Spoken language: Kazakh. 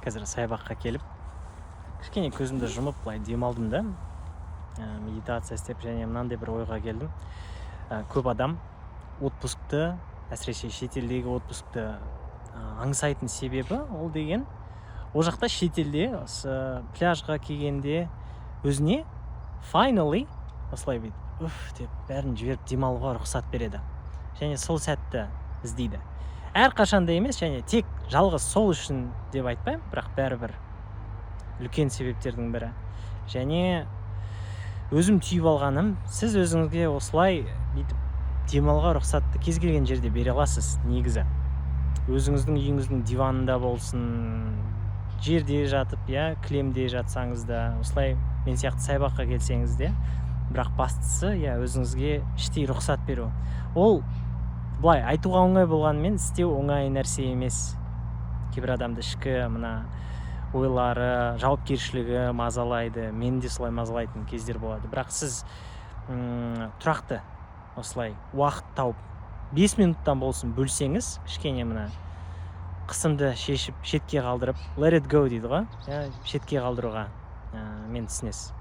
қазір саябаққа келіп кішкене көзімді жұмып былай демалдым да, медитация істеп, және мынандай бір ойға келдім. Көп адам отпускты, әсіресе шетелдегі отпускты аңсайтын себебі ол деген, ол жақта шетелде осы пляжға келгенде өзіне finally осылай бүйтіп уф деп бәрін жіберіп демалуға рұқсат береді, және сол сәтті іздейді. Әрқашанда емес, және тек жалғыз сол үшін деп айтпаймын, бірақ бәрібір үлкен себептердің бірі. Және өзім түйіп алғаным, сіз өзіңізге осылай бүйтіп демалуға рұқсатты кез келген жерде бере аласыз. Негізі өзіңіздің үйіңіздің диванында болсын, жерде жатып, кілемде жатсаңыз да, осылай мен сияқты саябаққа келсеңіз де, бірақ бастысы өзіңізге іштей рұқсат беру. Ол былай айтуға оңай болғанымен істеу оңай нәрсе емес. Кейбір адамды ішкі мына ойлары, жауапкершілігі мазалайды. Мен де солай мазалайтын кездер болады. Бірақ сіз тұрақты осылай уақыт тауып 5 минуттан болсын бөлсеңіз, кішкене мына қысымды шешіп, шетке қалдырып, let it go дейді ғой, шетке қалдыруға, мен түсінесіз.